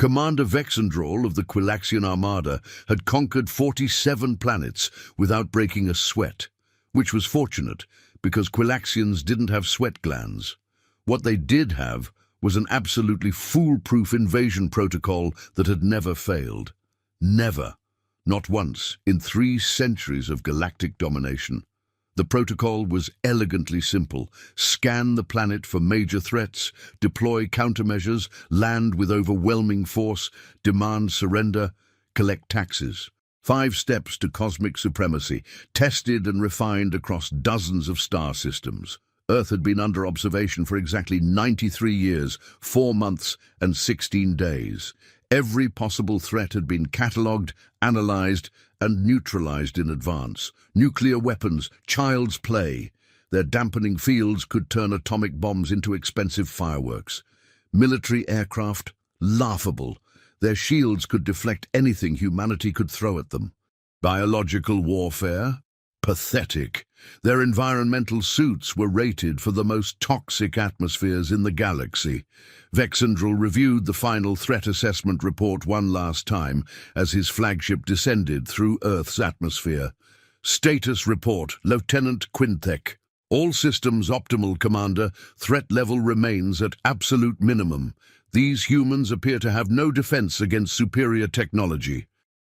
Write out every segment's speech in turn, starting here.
Commander Vexandrol of the Quilaxian Armada had conquered 47 planets without breaking a sweat, which was fortunate because Quilaxians didn't have sweat glands. What they did have was an absolutely foolproof invasion protocol that had never failed. Never. Not once in 3 centuries of galactic domination. The protocol was elegantly simple. Scan the planet for major threats, deploy countermeasures, land with overwhelming force, demand surrender, collect taxes. 5 steps to cosmic supremacy, tested and refined across dozens of star systems. Earth had been under observation for exactly 93 years, 4 months and 16 days. Every possible threat had been catalogued, analyzed, and neutralized in advance. Nuclear weapons, child's play. Their dampening fields could turn atomic bombs into expensive fireworks. Military aircraft, laughable. Their shields could deflect anything humanity could throw at them. Biological warfare, pathetic. Their environmental suits were rated for the most toxic atmospheres in the galaxy. Vexandrol reviewed the final threat assessment report one last time as his flagship descended through Earth's atmosphere. Status report, Lieutenant Quinthek. All systems optimal, Commander. Threat level remains at absolute minimum. These humans appear to have no defense against superior technology.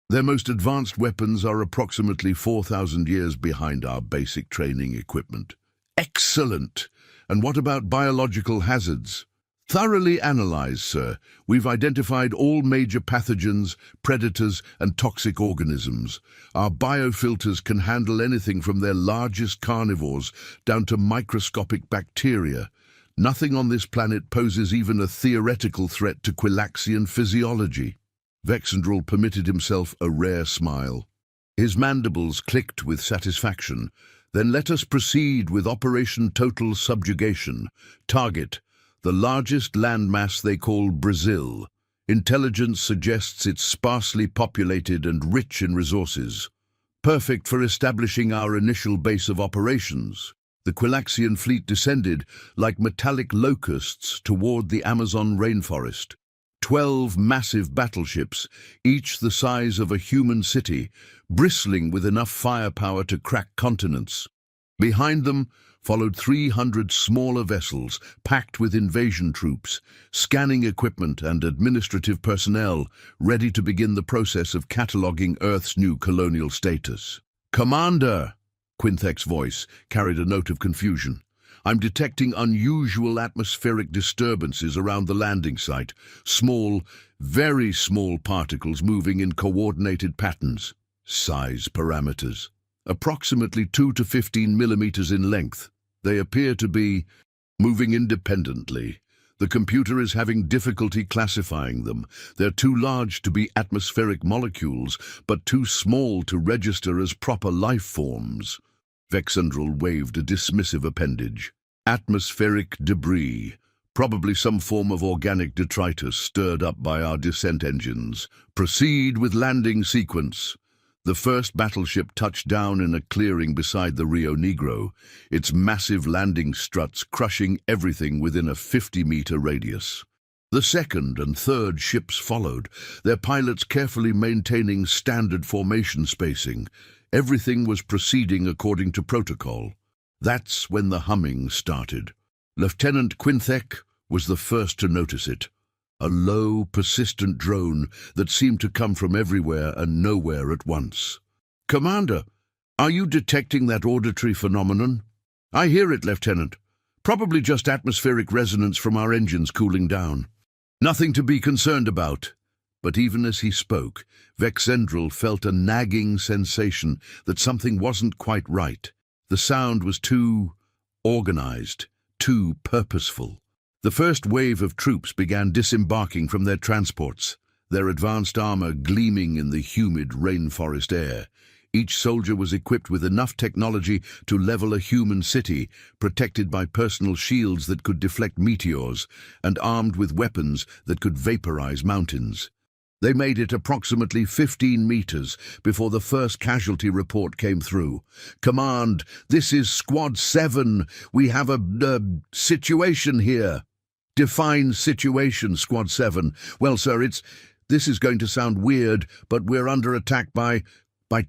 Their most advanced weapons are approximately 4,000 years behind our basic training equipment. Excellent! And what about biological hazards? Thoroughly analyzed, sir. We've identified all major pathogens, predators, and toxic organisms. Our biofilters can handle anything from their largest carnivores down to microscopic bacteria. Nothing on this planet poses even a theoretical threat to Quilaxian physiology. Vexandrol permitted himself a rare smile. His mandibles clicked with satisfaction. Then let us proceed with Operation Total Subjugation. Target: the largest landmass they call Brazil. Intelligence suggests it's sparsely populated and rich in resources. Perfect for establishing our initial base of operations. The Quilaxian fleet descended like metallic locusts toward the Amazon rainforest. 12 massive battleships, each the size of a human city, bristling with enough firepower to crack continents. Behind them followed 300 smaller vessels packed with invasion troops, scanning equipment and administrative personnel ready to begin the process of cataloging Earth's new colonial status. "Commander!" Quinthek's voice carried a note of confusion. "I'm detecting unusual atmospheric disturbances around the landing site. Small, very small particles moving in coordinated patterns. Size parameters. Approximately 2 to 15 millimeters in length. They appear to be moving independently. The computer is having difficulty classifying them. They're too large to be atmospheric molecules, but too small to register as proper life forms." Vexandrol waved a dismissive appendage. "Atmospheric debris. Probably some form of organic detritus stirred up by our descent engines. Proceed with landing sequence." The first battleship touched down in a clearing beside the Rio Negro, its massive landing struts crushing everything within a 50-meter radius. The second and third ships followed, their pilots carefully maintaining standard formation spacing. Everything was proceeding according to protocol. That's when the humming started. Lieutenant Quinthek was the first to notice it. A low, persistent drone that seemed to come from everywhere and nowhere at once. "Commander, are you detecting that auditory phenomenon?" "I hear it, Lieutenant. Probably just atmospheric resonance from our engines cooling down." "Nothing to be concerned about." But even as he spoke, Vexandrol felt a nagging sensation that something wasn't quite right. The sound was too organized, too purposeful. The first wave of troops began disembarking from their transports, their advanced armor gleaming in the humid rainforest air. Each soldier was equipped with enough technology to level a human city, protected by personal shields that could deflect meteors, and armed with weapons that could vaporize mountains. They made it approximately 15 meters before the first casualty report came through. "Command, this is Squad 7. We have a situation here." Define situation, Squad 7. Well, sir, this is going to sound weird, but we're under attack by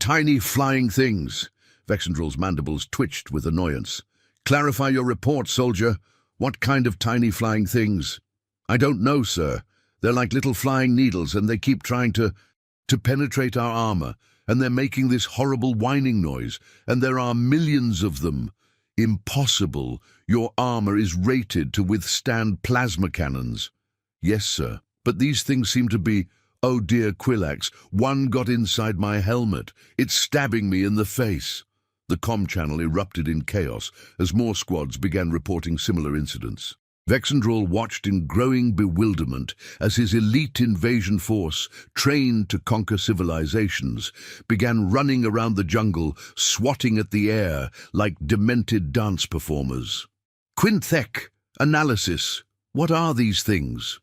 tiny flying things. Vexendrel's mandibles twitched with annoyance. Clarify your report, soldier. What kind of tiny flying things? I don't know, sir. They're like little flying needles, and they keep trying to penetrate our armor, and they're making this horrible whining noise, and there are millions of them. Impossible. Your armor is rated to withstand plasma cannons. Yes, sir, but these things seem to be... Oh dear, Quillax, one got inside my helmet. It's stabbing me in the face. The comm channel erupted in chaos as more squads began reporting similar incidents. Vexendrel watched in growing bewilderment as his elite invasion force, trained to conquer civilizations, began running around the jungle, swatting at the air like demented dance performers. Quinthec, analysis. What are these things?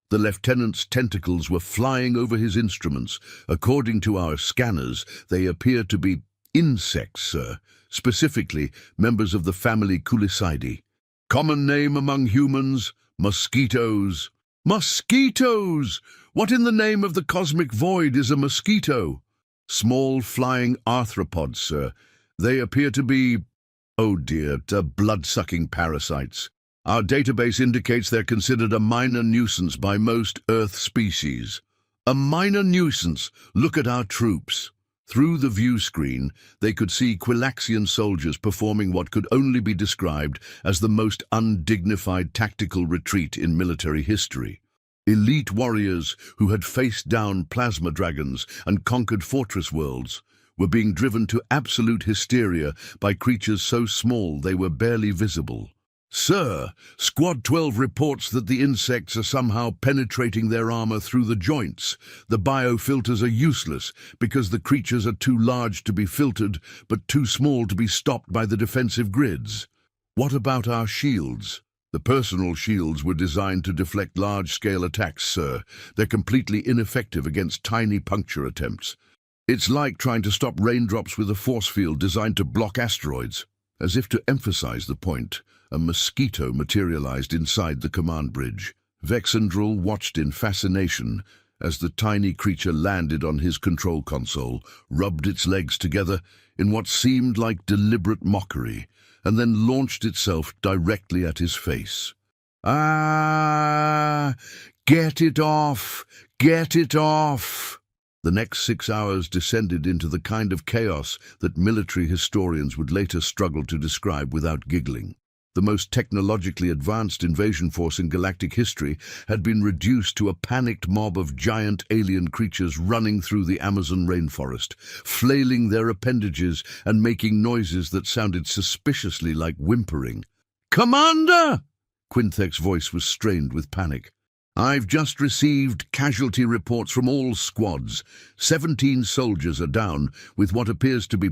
The lieutenant's tentacles were flying over his instruments. According to our scanners, they appear to be insects, sir, specifically members of the family Culicidae. Common name among humans, mosquitoes. Mosquitoes! What in the name of the cosmic void is a mosquito? Small flying arthropods, sir. They appear to be, oh dear, blood-sucking parasites. Our database indicates they're considered a minor nuisance by most Earth species. A minor nuisance? Look at our troops. Through the view screen, they could see Quillaxian soldiers performing what could only be described as the most undignified tactical retreat in military history. Elite warriors who had faced down plasma dragons and conquered fortress worlds were being driven to absolute hysteria by creatures so small they were barely visible. Sir, Squad 12 reports that the insects are somehow penetrating their armor through the joints. The biofilters are useless because the creatures are too large to be filtered, but too small to be stopped by the defensive grids. What about our shields? The personal shields were designed to deflect large-scale attacks, sir. They're completely ineffective against tiny puncture attempts. It's like trying to stop raindrops with a force field designed to block asteroids. As if to emphasize the point, a mosquito materialized inside the command bridge. Vexendrel watched in fascination as the tiny creature landed on his control console, rubbed its legs together in what seemed like deliberate mockery, and then launched itself directly at his face. Ah! Get it off! Get it off! The next 6 hours descended into the kind of chaos that military historians would later struggle to describe without giggling. The most technologically advanced invasion force in galactic history had been reduced to a panicked mob of giant alien creatures running through the Amazon rainforest, flailing their appendages and making noises that sounded suspiciously like whimpering. "Commander!" Quinthec's voice was strained with panic. "I've just received casualty reports from all squads. 17 soldiers are down with what appears to be,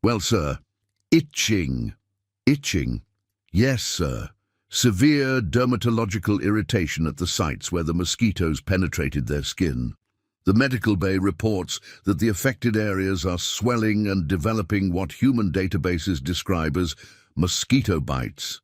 well, sir, itching." Itching? Yes, sir. Severe dermatological irritation at the sites where the mosquitoes penetrated their skin. The medical bay reports that the affected areas are swelling and developing what human databases describe as mosquito bites.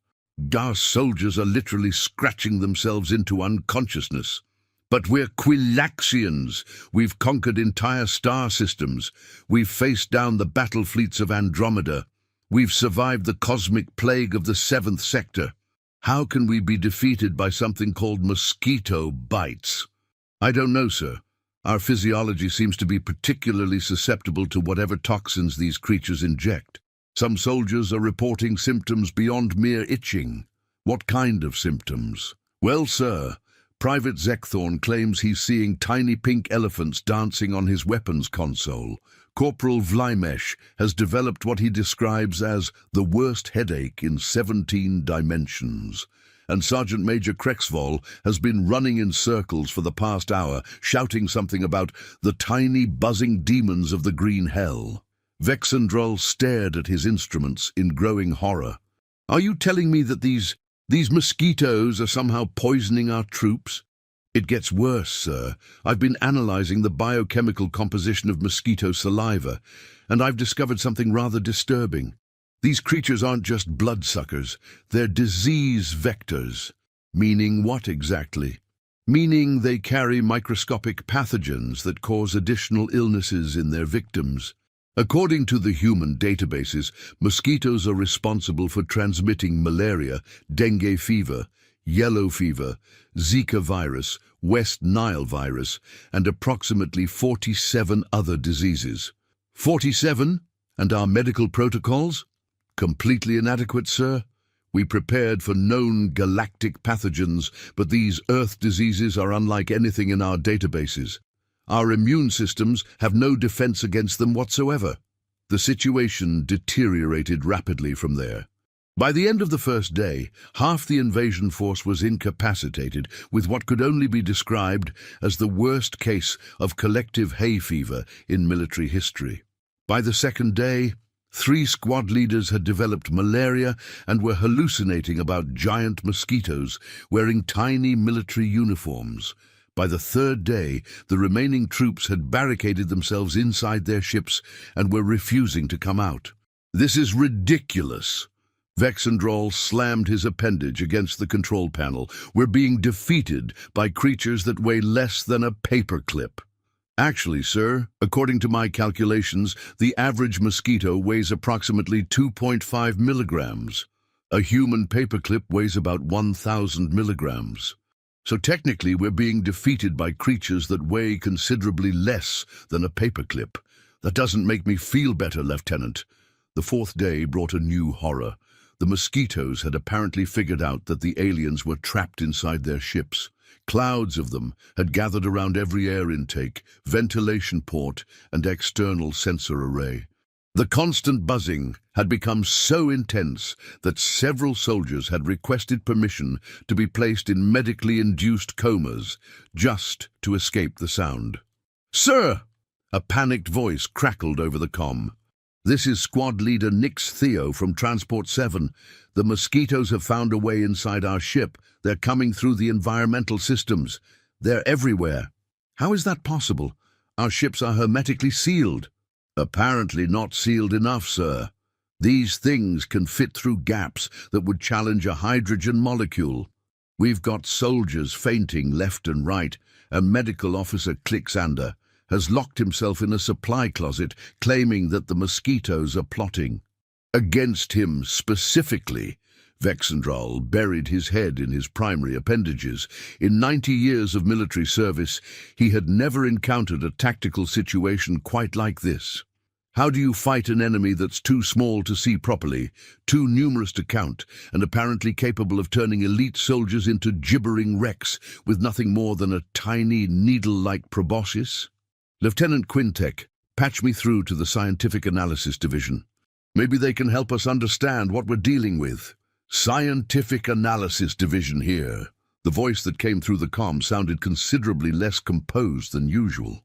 Our soldiers are literally scratching themselves into unconsciousness. But we're Quillaxians. We've conquered entire star systems. We've faced down the battle fleets of Andromeda. We've survived the cosmic plague of the 7th sector. How can we be defeated by something called mosquito bites? I don't know, sir. Our physiology seems to be particularly susceptible to whatever toxins these creatures inject. Some soldiers are reporting symptoms beyond mere itching. What kind of symptoms? Well, sir, Private Zekthorn claims he's seeing tiny pink elephants dancing on his weapons console. Corporal Vlymesh has developed what he describes as the worst headache in 17 dimensions. And Sergeant Major Krexval has been running in circles for the past hour, shouting something about the tiny buzzing demons of the green hell. Vexendrel stared at his instruments in growing horror. Are you telling me that these mosquitoes are somehow poisoning our troops? It gets worse, sir. I've been analyzing the biochemical composition of mosquito saliva, and I've discovered something rather disturbing. These creatures aren't just bloodsuckers, they're disease vectors. Meaning what exactly? Meaning they carry microscopic pathogens that cause additional illnesses in their victims. According to the human databases, mosquitoes are responsible for transmitting malaria, dengue fever, yellow fever, Zika virus, West Nile virus, and approximately 47 other diseases. 47? And our medical protocols? Completely inadequate, sir? We prepared for known galactic pathogens, but these Earth diseases are unlike anything in our databases. Our immune systems have no defense against them whatsoever. The situation deteriorated rapidly from there. By the end of the first day, half the invasion force was incapacitated with what could only be described as the worst case of collective hay fever in military history. By the second day, 3 squad leaders had developed malaria and were hallucinating about giant mosquitoes wearing tiny military uniforms. By the third day, the remaining troops had barricaded themselves inside their ships and were refusing to come out. This is ridiculous. Vexendrol slammed his appendage against the control panel. We're being defeated by creatures that weigh less than a paperclip. Actually, sir, according to my calculations, the average mosquito weighs approximately 2.5 milligrams. A human paperclip weighs about 1,000 milligrams. So technically, we're being defeated by creatures that weigh considerably less than a paperclip. That doesn't make me feel better, Lieutenant. The fourth day brought a new horror. The mosquitoes had apparently figured out that the aliens were trapped inside their ships. Clouds of them had gathered around every air intake, ventilation port, and external sensor array. The constant buzzing had become so intense that several soldiers had requested permission to be placed in medically induced comas just to escape the sound. "Sir!" A panicked voice crackled over the comm. "This is Squad Leader Nix Theo from Transport 7. The mosquitoes have found a way inside our ship. They're coming through the environmental systems. They're everywhere." "How is that possible? Our ships are hermetically sealed." "Apparently not sealed enough, sir. These things can fit through gaps that would challenge a hydrogen molecule. We've got soldiers fainting left and right, and Medical Officer Clixander has locked himself in a supply closet, claiming that the mosquitoes are plotting against him specifically." Vexendrol buried his head in his primary appendages. In 90 years of military service, he had never encountered a tactical situation quite like this. How do you fight an enemy that's too small to see properly, too numerous to count, and apparently capable of turning elite soldiers into gibbering wrecks with nothing more than a tiny needle-like proboscis? "Lieutenant Quintek, patch me through to the Scientific Analysis Division. Maybe they can help us understand what we're dealing with." "Scientific Analysis Division here." The voice that came through the comm sounded considerably less composed than usual.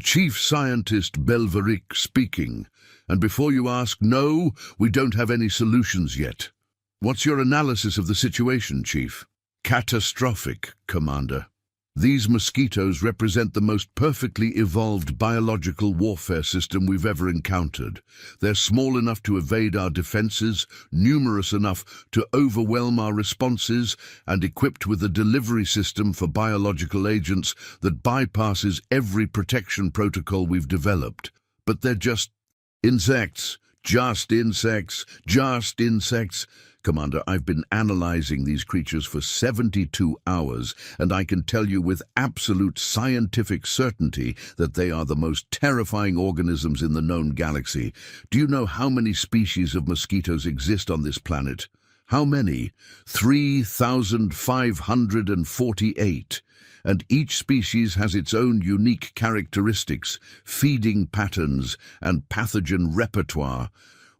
"Chief Scientist Belveric speaking. And before you ask, no, we don't have any solutions yet." "What's your analysis of the situation, Chief?" "Catastrophic, Commander. These mosquitoes represent the most perfectly evolved biological warfare system we've ever encountered. They're small enough to evade our defenses, numerous enough to overwhelm our responses, and equipped with a delivery system for biological agents that bypasses every protection protocol we've developed. But they're just insects. Just insects. Just insects. Commander, I've been analyzing these creatures for 72 hours, and I can tell you with absolute scientific certainty that they are the most terrifying organisms in the known galaxy. Do you know how many species of mosquitoes exist on this planet? How many? 3,548. And each species has its own unique characteristics, feeding patterns, and pathogen repertoire.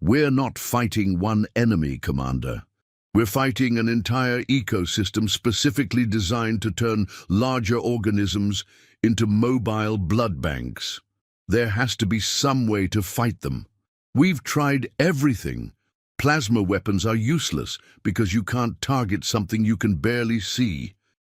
We're not fighting one enemy, Commander. We're fighting an entire ecosystem specifically designed to turn larger organisms into mobile blood banks. There has to be some way to fight them. We've tried everything. Plasma weapons are useless because you can't target something you can barely see.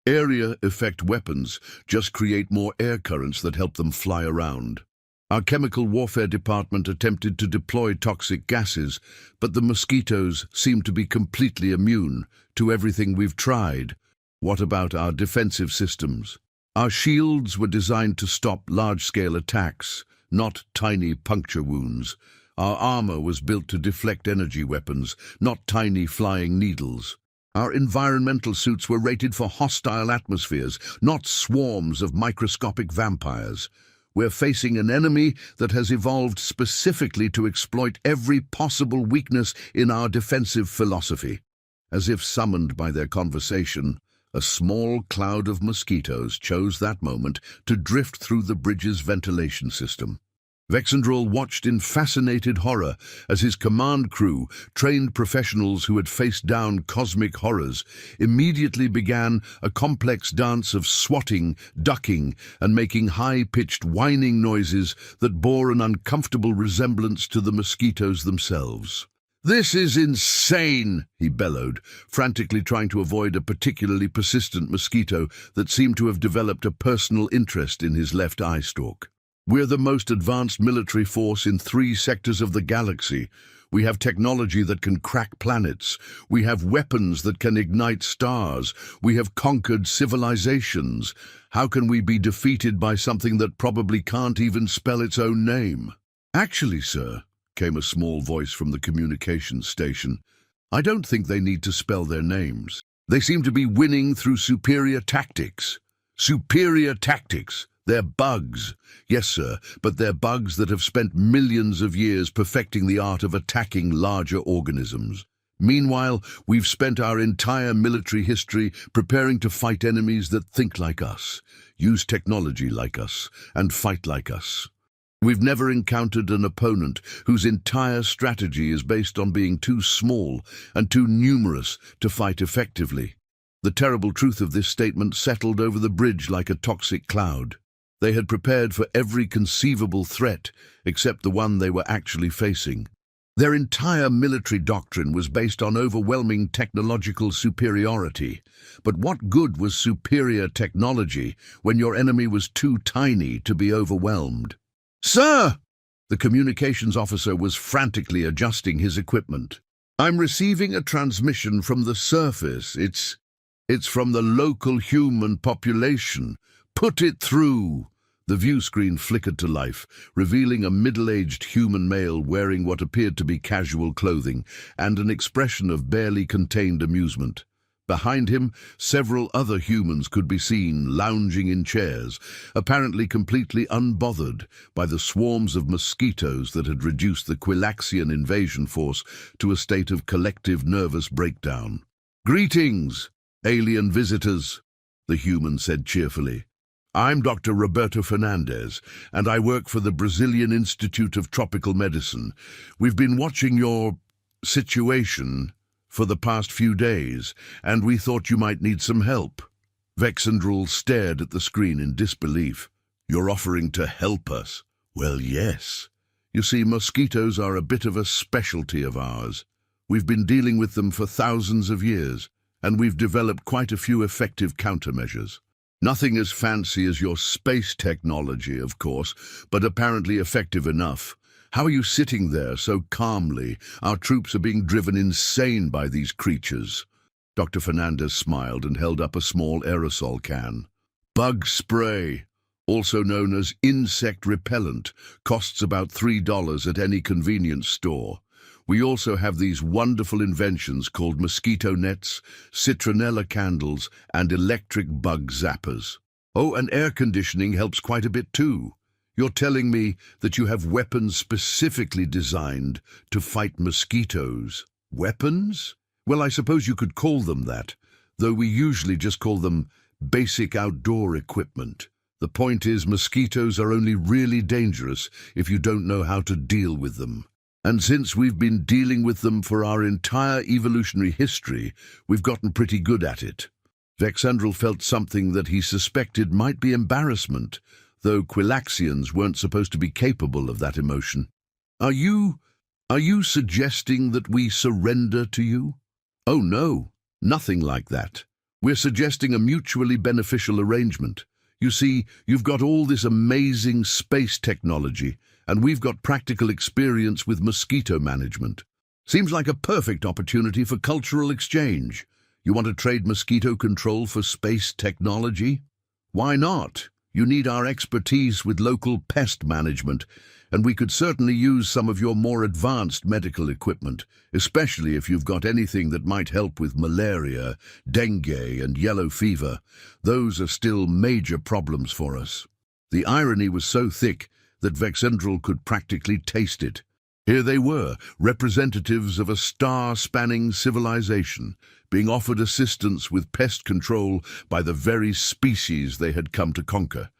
Area effect weapons just create more air currents that help them fly around. Our chemical warfare department attempted to deploy toxic gases, but the mosquitoes seem to be completely immune to everything we've tried. What about our defensive systems? Our shields were designed to stop large-scale attacks, not tiny puncture wounds. Our armor was built to deflect energy weapons, not tiny flying needles. Our environmental suits were rated for hostile atmospheres, not swarms of microscopic vampires. We're facing an enemy that has evolved specifically to exploit every possible weakness in our defensive philosophy. As if summoned by their conversation, a small cloud of mosquitoes chose that moment to drift through the bridge's ventilation system. Vexandrol watched in fascinated horror as his command crew, trained professionals who had faced down cosmic horrors, immediately began a complex dance of swatting, ducking, and making high-pitched whining noises that bore an uncomfortable resemblance to the mosquitoes themselves. "This is insane," he bellowed, frantically trying to avoid a particularly persistent mosquito that seemed to have developed a personal interest in his left eye stalk. "We're the most advanced military force in 3 sectors of the galaxy. We have technology that can crack planets. We have weapons that can ignite stars. We have conquered civilizations. How can we be defeated by something that probably can't even spell its own name?" "Actually, sir," came a small voice from the communications station, "I don't think they need to spell their names. They seem to be winning through superior tactics." "Superior tactics? They're bugs." "Yes, sir, but they're bugs that have spent millions of years perfecting the art of attacking larger organisms. Meanwhile, we've spent our entire military history preparing to fight enemies that think like us, use technology like us, and fight like us. We've never encountered an opponent whose entire strategy is based on being too small and too numerous to fight effectively." The terrible truth of this statement settled over the bridge like a toxic cloud. They had prepared for every conceivable threat except the one they were actually facing. Their entire military doctrine was based on overwhelming technological superiority. But what good was superior technology when your enemy was too tiny to be overwhelmed? "Sir!" The communications officer was frantically adjusting his equipment. "I'm receiving a transmission from the surface. It's from the local human population. Put it through." The view screen flickered to life, revealing a middle-aged human male wearing what appeared to be casual clothing and an expression of barely contained amusement. Behind him, several other humans could be seen lounging in chairs, apparently completely unbothered by the swarms of mosquitoes that had reduced the Quilaxian invasion force to a state of collective nervous breakdown. "Greetings, alien visitors," the human said cheerfully. "I'm Dr. Roberto Fernandez, and I work for the Brazilian Institute of Tropical Medicine. We've been watching your situation for the past few days, and we thought you might need some help." Vexandrol stared at the screen in disbelief. "You're offering to help us?" "Well, yes. You see, mosquitoes are a bit of a specialty of ours. We've been dealing with them for thousands of years, and we've developed quite a few effective countermeasures. Nothing as fancy as your space technology, of course, but apparently effective enough. How are you sitting there so calmly? Our troops are being driven insane by these creatures." Dr. Fernandez smiled and held up a small aerosol can. "Bug spray, also known as insect repellent, costs about $3 at any convenience store. We also have these wonderful inventions called mosquito nets, citronella candles, and electric bug zappers. Oh, and air conditioning helps quite a bit too. You're telling me that you have weapons specifically designed to fight mosquitoes. Weapons? Well, I suppose you could call them that, though we usually just call them basic outdoor equipment. The point is, mosquitoes are only really dangerous if you don't know how to deal with them. And since we've been dealing with them for our entire evolutionary history, we've gotten pretty good at it." Vexandrol felt something that he suspected might be embarrassment, though Quilaxians weren't supposed to be capable of that emotion. Are you suggesting that we surrender to you?" "Oh no, nothing like that. We're suggesting a mutually beneficial arrangement. You see, you've got all this amazing space technology, and we've got practical experience with mosquito management. Seems like a perfect opportunity for cultural exchange. You want to trade mosquito control for space technology? Why not? You need our expertise with local pest management, and we could certainly use some of your more advanced medical equipment, especially if you've got anything that might help with malaria, dengue, and yellow fever. Those are still major problems for us. The irony was so thick that Vexendrel could practically taste it. Here they were, representatives of a star-spanning civilization, being offered assistance with pest control by the very species they had come to conquer.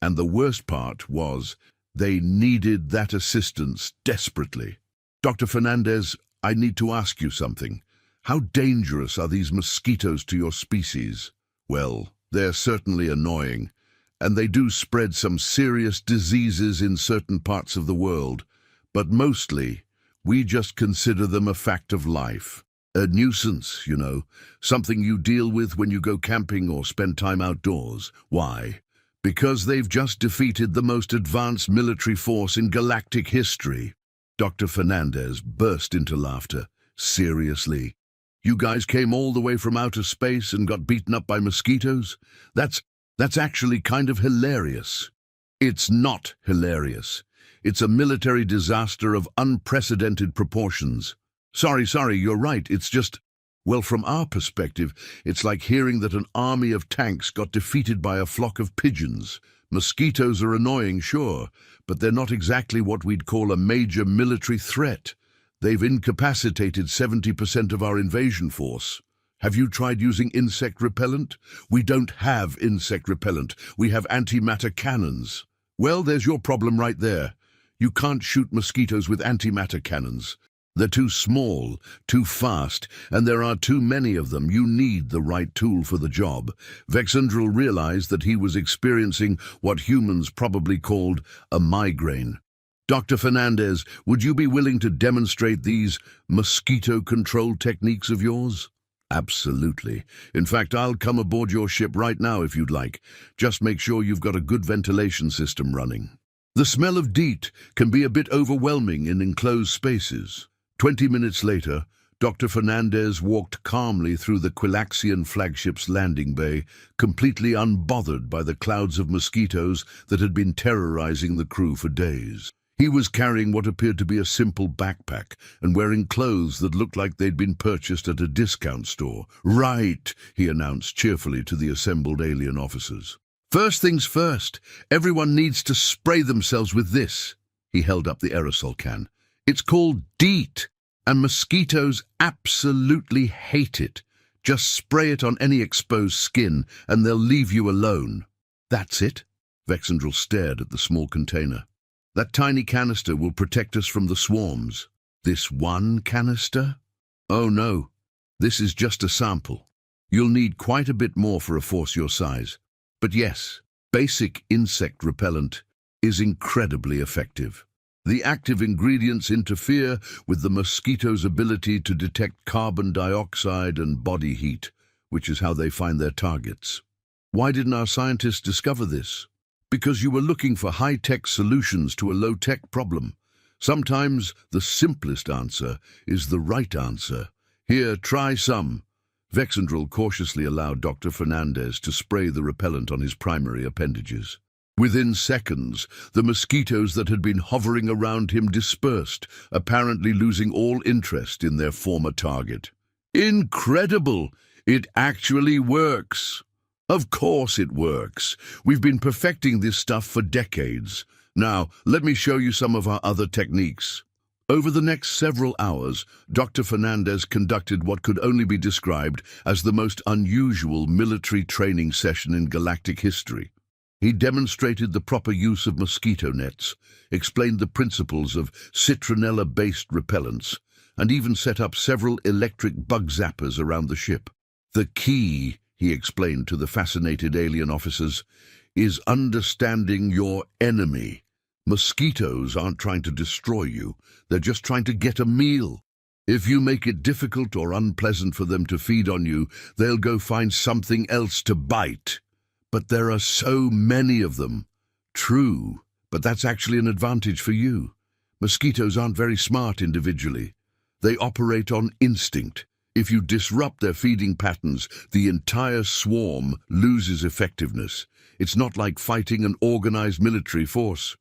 And the worst part was, they needed that assistance desperately. Dr. Fernandez, I need to ask you something. How dangerous are these mosquitoes to your species? Well, they're certainly annoying, and they do spread some serious diseases in certain parts of the world. But mostly, we just consider them a fact of life. A nuisance, you know, something you deal with when you go camping or spend time outdoors. Why? Because they've just defeated the most advanced military force in galactic history. Dr. Fernandez burst into laughter. Seriously? You guys came all the way from outer space and got beaten up by mosquitoes? That's actually kind of hilarious. It's not hilarious. It's a military disaster of unprecedented proportions. Sorry, you're right. It's just, well, from our perspective, it's like hearing that an army of tanks got defeated by a flock of pigeons. Mosquitoes are annoying, sure, but they're not exactly what we'd call a major military threat. They've incapacitated 70% of our invasion force. Have you tried using insect repellent? We don't have insect repellent. We have antimatter cannons. Well, there's your problem right there. You can't shoot mosquitoes with antimatter cannons. They're too small, too fast, and there are too many of them. You need the right tool for the job. Vexendrel realized that he was experiencing what humans probably called a migraine. Dr. Fernandez, would you be willing to demonstrate these mosquito control techniques of yours? Absolutely. In fact, I'll come aboard your ship right now if you'd like. Just make sure you've got a good ventilation system running. The smell of DEET can be a bit overwhelming in enclosed spaces. 20 minutes later, Dr. Fernandez walked calmly through the Quilaxian flagship's landing bay, completely unbothered by the clouds of mosquitoes that had been terrorizing the crew for days. He was carrying what appeared to be a simple backpack and wearing clothes that looked like they'd been purchased at a discount store. Right, he announced cheerfully to the assembled alien officers. First things first, everyone needs to spray themselves with this. He held up the aerosol can. It's called DEET, and mosquitoes absolutely hate it. Just spray it on any exposed skin, and they'll leave you alone. That's it? Vexendrel stared at the small container. That tiny canister will protect us from the swarms. This one canister? Oh no, this is just a sample. You'll need quite a bit more for a force your size. But yes, basic insect repellent is incredibly effective. The active ingredients interfere with the mosquito's ability to detect carbon dioxide and body heat, which is how they find their targets. Why didn't our scientists discover this? Because you were looking for high-tech solutions to a low-tech problem. Sometimes the simplest answer is the right answer. Here, try some. Vexendrel cautiously allowed Dr. Fernandez to spray the repellent on his primary appendages. Within seconds, the mosquitoes that had been hovering around him dispersed, apparently losing all interest in their former target. Incredible! It actually works! Of course it works. We've been perfecting this stuff for decades. Now, let me show you some of our other techniques. Over the next several hours, Dr. Fernandez conducted what could only be described as the most unusual military training session in galactic history. He demonstrated the proper use of mosquito nets, explained the principles of citronella-based repellents, and even set up several electric bug zappers around the ship. The key, he explained to the fascinated alien officers, is understanding your enemy. Mosquitoes aren't trying to destroy you, they're just trying to get a meal. If you make it difficult or unpleasant for them to feed on you, they'll go find something else to bite. But there are so many of them. True, but that's actually an advantage for you. Mosquitoes aren't very smart individually. They operate on instinct. If you disrupt their feeding patterns, the entire swarm loses effectiveness. It's not like fighting an organized military force.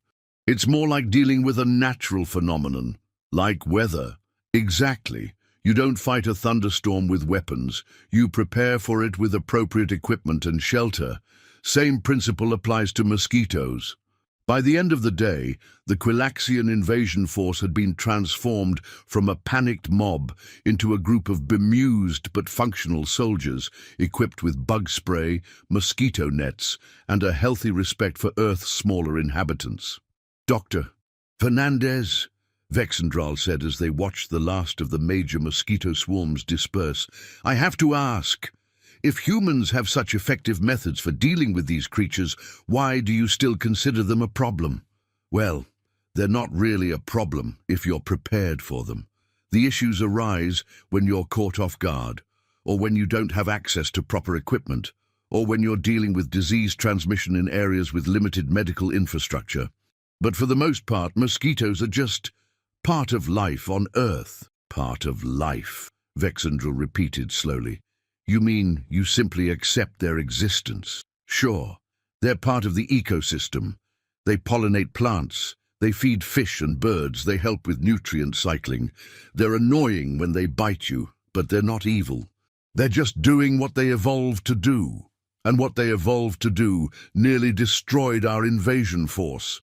It's more like dealing with a natural phenomenon, like weather. Exactly. You don't fight a thunderstorm with weapons. You prepare for it with appropriate equipment and shelter. Same principle applies to mosquitoes. By the end of the day, the Quilaxian invasion force had been transformed from a panicked mob into a group of bemused but functional soldiers equipped with bug spray, mosquito nets, and a healthy respect for Earth's smaller inhabitants. "Dr. Fernandez," Vexandral said as they watched the last of the major mosquito swarms disperse, "I have to ask, if humans have such effective methods for dealing with these creatures, why do you still consider them a problem?" "Well, they're not really a problem if you're prepared for them. The issues arise when you're caught off guard, or when you don't have access to proper equipment, or when you're dealing with disease transmission in areas with limited medical infrastructure. But for the most part, mosquitoes are just part of life on Earth." "Part of life," Vexandral repeated slowly. "You mean you simply accept their existence?" "Sure. They're part of the ecosystem. They pollinate plants. They feed fish and birds. They help with nutrient cycling. They're annoying when they bite you, but they're not evil. They're just doing what they evolved to do. And what they evolved to do nearly destroyed our invasion force."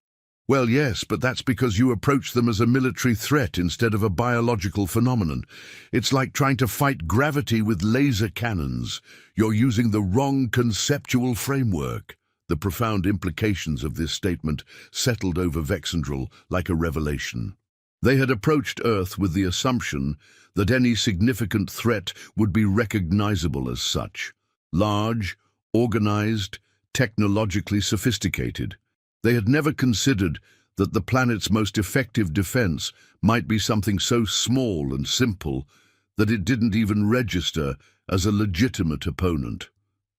"Well, yes, but that's because you approach them as a military threat instead of a biological phenomenon. It's like trying to fight gravity with laser cannons. You're using the wrong conceptual framework." The profound implications of this statement settled over Vexandral like a revelation. They had approached Earth with the assumption that any significant threat would be recognizable as such. Large, organized, technologically sophisticated. They had never considered that the planet's most effective defense might be something so small and simple that it didn't even register as a legitimate opponent.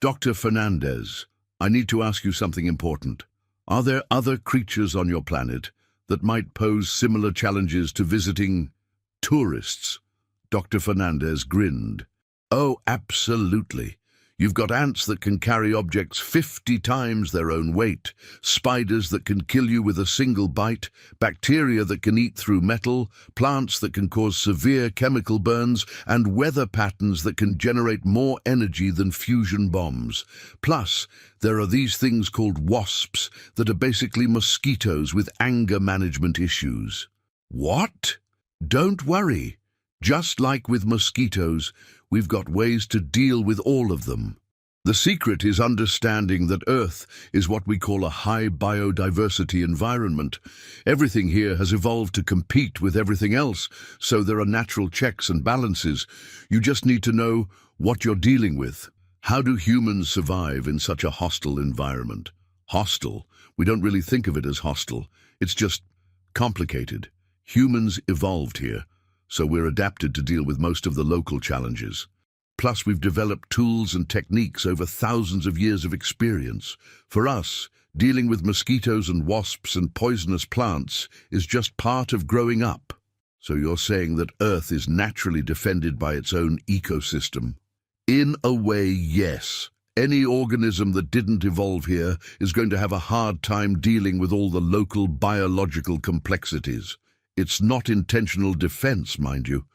"Dr. Fernandez, I need to ask you something important. Are there other creatures on your planet that might pose similar challenges to visiting tourists?" Dr. Fernandez grinned. "Oh, absolutely. You've got ants that can carry objects 50 times their own weight, spiders that can kill you with a single bite, bacteria that can eat through metal, plants that can cause severe chemical burns, and weather patterns that can generate more energy than fusion bombs. Plus, there are these things called wasps that are basically mosquitoes with anger management issues." "What?" "Don't worry. Just like with mosquitoes, we've got ways to deal with all of them. The secret is understanding that Earth is what we call a high biodiversity environment. Everything here has evolved to compete with everything else, so there are natural checks and balances. You just need to know what you're dealing with. How do humans survive in such a hostile environment?" Hostile? We don't really think of it as hostile. It's just complicated. Humans evolved here, so we're adapted to deal with most of the local challenges. Plus, we've developed tools and techniques over thousands of years of experience. For us, dealing with mosquitoes and wasps and poisonous plants is just part of growing up. So you're saying that Earth is naturally defended by its own ecosystem? In a way, yes. Any organism that didn't evolve here is going to have a hard time dealing with all the local biological complexities. It's not intentional defense, mind you.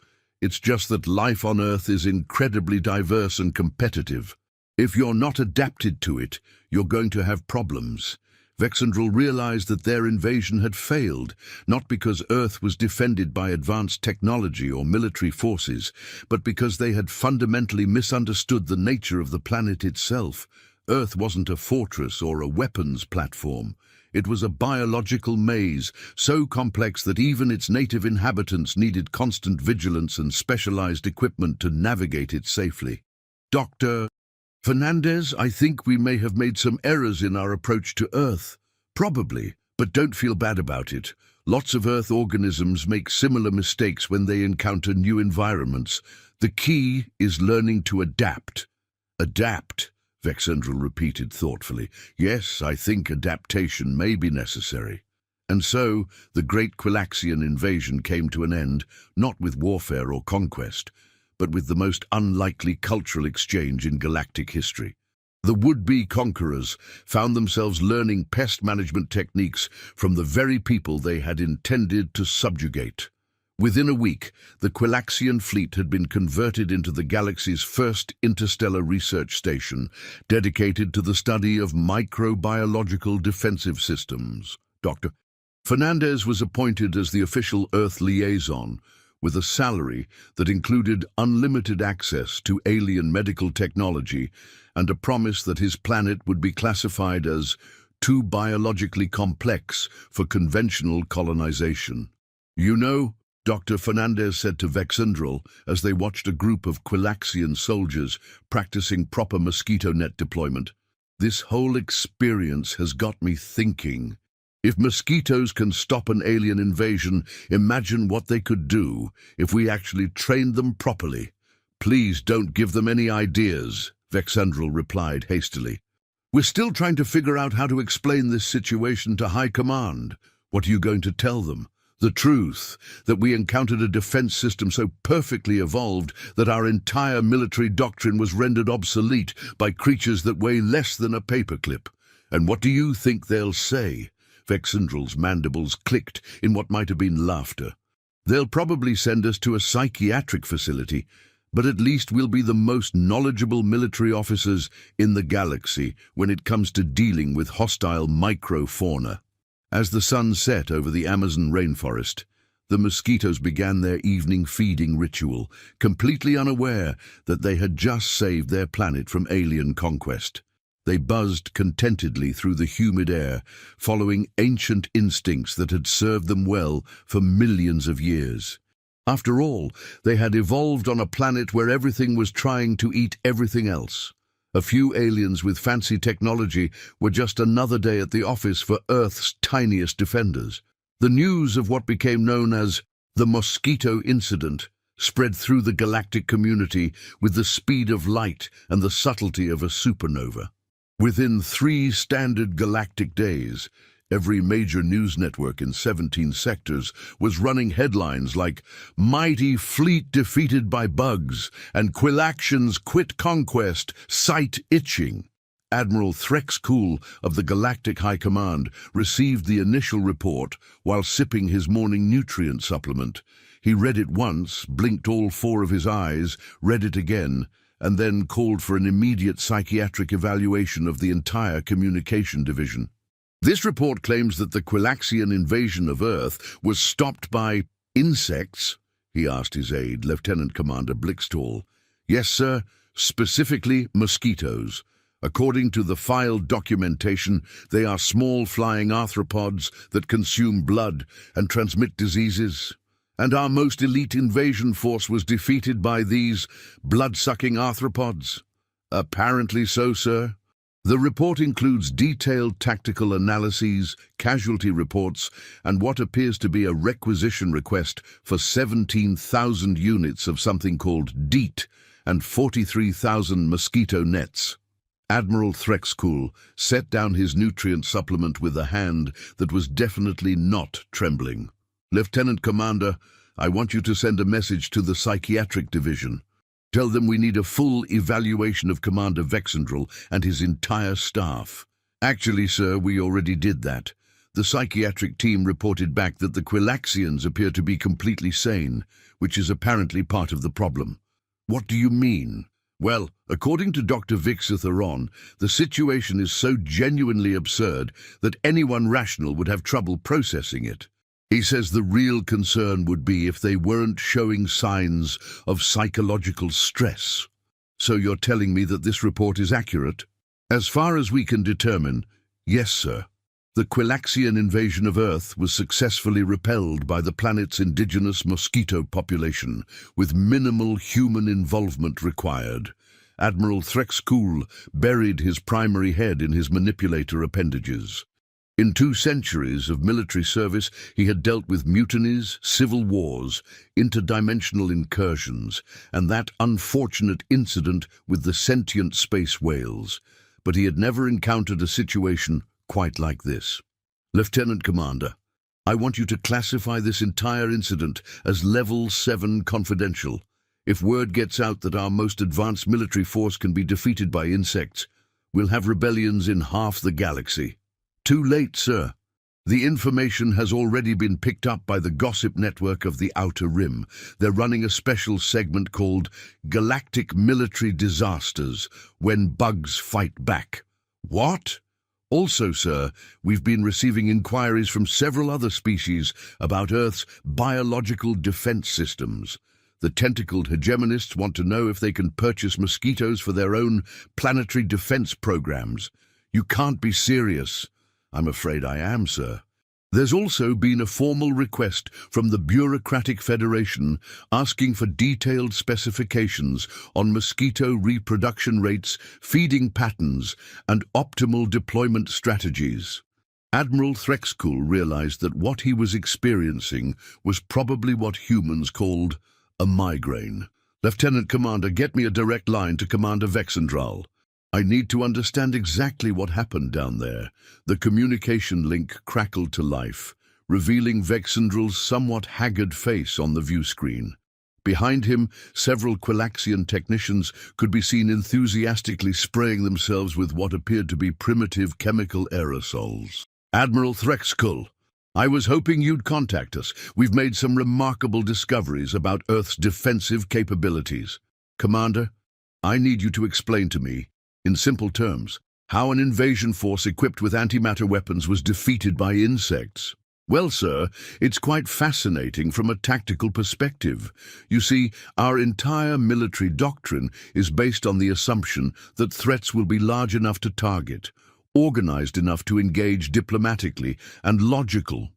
It's just that life on Earth is incredibly diverse and competitive. If you're not adapted to it, you're going to have problems. Vexandral realized that their invasion had failed, not because Earth was defended by advanced technology or military forces, but because they had fundamentally misunderstood the nature of the planet itself. Earth wasn't a fortress or a weapons platform. It was a biological maze, so complex that even its native inhabitants needed constant vigilance and specialized equipment to navigate it safely. "Dr. Fernandez, I think we may have made some errors in our approach to Earth. Probably, but don't feel bad about it. Lots of Earth organisms make similar mistakes when they encounter new environments. The key is learning to adapt." "Adapt?" Vexandral repeated thoughtfully. "Yes, I think adaptation may be necessary." And so, the great Quilaxian invasion came to an end, not with warfare or conquest, but with the most unlikely cultural exchange in galactic history. The would-be conquerors found themselves learning pest management techniques from the very people they had intended to subjugate. Within a week, the Quilaxian fleet had been converted into the galaxy's first interstellar research station, dedicated to the study of microbiological defensive systems. Dr. Fernandez was appointed as the official Earth liaison, with a salary that included unlimited access to alien medical technology and a promise that his planet would be classified as too biologically complex for conventional colonization. "You know," Dr. Fernandez said to Vexendrel as they watched a group of Quilaxian soldiers practicing proper mosquito net deployment, "this whole experience has got me thinking. If mosquitoes can stop an alien invasion, imagine what they could do if we actually trained them properly." "Please don't give them any ideas," Vexendrel replied hastily. "We're still trying to figure out how to explain this situation to High Command." "What are you going to tell them?" "The truth, that we encountered a defense system so perfectly evolved that our entire military doctrine was rendered obsolete by creatures that weigh less than a paperclip." "And what do you think they'll say?" Vexendrel's mandibles clicked in what might have been laughter. "They'll probably send us to a psychiatric facility, but at least we'll be the most knowledgeable military officers in the galaxy when it comes to dealing with hostile microfauna." As the sun set over the Amazon rainforest, the mosquitoes began their evening feeding ritual, completely unaware that they had just saved their planet from alien conquest. They buzzed contentedly through the humid air, following ancient instincts that had served them well for millions of years. After all, they had evolved on a planet where everything was trying to eat everything else. A few aliens with fancy technology were just another day at the office for Earth's tiniest defenders. The news of what became known as the Mosquito Incident spread through the galactic community with the speed of light and the subtlety of a supernova. Within 3 standard galactic days, every major news network in 17 sectors was running headlines like "Mighty Fleet Defeated by Bugs" and "Quilaxians Quit Conquest, Sight Itching." Admiral Threxcool of the Galactic High Command received the initial report while sipping his morning nutrient supplement. He read it once, blinked all 4 of his eyes, read it again, and then called for an immediate psychiatric evaluation of the entire communication division. This report claims that the Quilaxian invasion of Earth was stopped by insects, he asked his aide, Lieutenant Commander Blixtall. "Yes, sir, specifically mosquitoes. According to the filed documentation, they are small flying arthropods that consume blood and transmit diseases. And our most elite invasion force was defeated by these blood-sucking arthropods." "Apparently so, sir." The report includes detailed tactical analyses, casualty reports, and what appears to be a requisition request for 17,000 units of something called DEET and 43,000 mosquito nets. Admiral Threxcool set down his nutrient supplement with a hand that was definitely not trembling. "Lieutenant Commander, I want you to send a message to the psychiatric division. Tell them we need a full evaluation of Commander Vexendrel and his entire staff." "Actually, sir, we already did that. The psychiatric team reported back that the Quilaxians appear to be completely sane, which is apparently part of the problem." "What do you mean?" "Well, according to Dr. Vixatheron, the situation is so genuinely absurd that anyone rational would have trouble processing it. He says the real concern would be if they weren't showing signs of psychological stress." "So you're telling me that this report is accurate?" "As far as we can determine, yes, sir. The Quilaxian invasion of Earth was successfully repelled by the planet's indigenous mosquito population, with minimal human involvement required." Admiral Threxcool buried his primary head in his manipulator appendages. In 2 centuries of military service, he had dealt with mutinies, civil wars, interdimensional incursions, and that unfortunate incident with the sentient space whales. But he had never encountered a situation quite like this. "Lieutenant Commander, I want you to classify this entire incident as Level 7 confidential. If word gets out that our most advanced military force can be defeated by insects, we'll have rebellions in half the galaxy. Too late, sir. The information has already been picked up by the gossip network of the Outer Rim. They're running a special segment called Galactic Military Disasters, When Bugs Fight Back. What? Also, sir, we've been receiving inquiries from several other species about Earth's biological defense systems. The tentacled hegemonists want to know if they can purchase mosquitoes for their own planetary defense programs. You can't be serious. I'm afraid I am, sir. There's also been a formal request from the Bureaucratic Federation asking for detailed specifications on mosquito reproduction rates, feeding patterns, and optimal deployment strategies. Admiral Threxcool realized that what he was experiencing was probably what humans called a migraine. Lieutenant Commander, get me a direct line to Commander Vexendral. I need to understand exactly what happened down there. The communication link crackled to life, revealing Vexendral's somewhat haggard face on the view screen. Behind him, several Quilaxian technicians could be seen enthusiastically spraying themselves with what appeared to be primitive chemical aerosols. Admiral Threxcool, I was hoping you'd contact us. We've made some remarkable discoveries about Earth's defensive capabilities. Commander, I need you to explain to me, in simple terms, how an invasion force equipped with antimatter weapons was defeated by insects. Well, sir, it's quite fascinating from a tactical perspective. You see, our entire military doctrine is based on the assumption that threats will be large enough to target, organized enough to engage diplomatically, and logical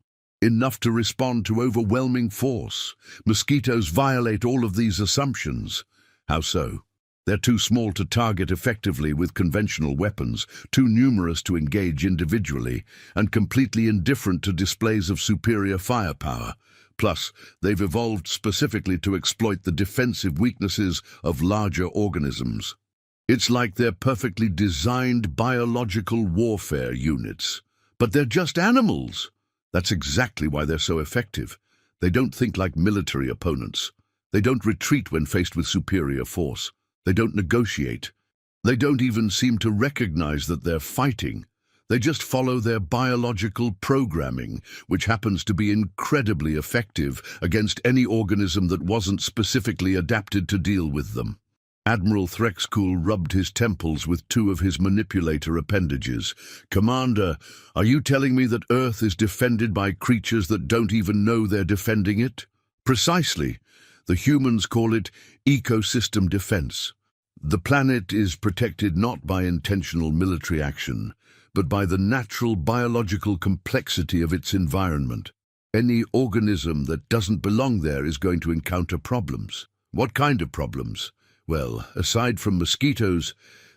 enough to respond to overwhelming force. Mosquitoes violate all of these assumptions. How so? They're too small to target effectively with conventional weapons, too numerous to engage individually, and completely indifferent to displays of superior firepower. Plus, they've evolved specifically to exploit the defensive weaknesses of larger organisms. It's like they're perfectly designed biological warfare units. But they're just animals. That's exactly why they're so effective. They don't think like military opponents. They don't retreat when faced with superior force. They don't negotiate. They don't even seem to recognize that they're fighting. They just follow their biological programming, which happens to be incredibly effective against any organism that wasn't specifically adapted to deal with them. Admiral Threxcool rubbed his temples with two of his manipulator appendages. Commander, are you telling me that Earth is defended by creatures that don't even know they're defending it? Precisely. The humans call it ecosystem defense. The planet is protected not by intentional military action, but by the natural biological complexity of its environment. Any organism that doesn't belong there is going to encounter problems. What kind of problems? Well, aside from mosquitoes,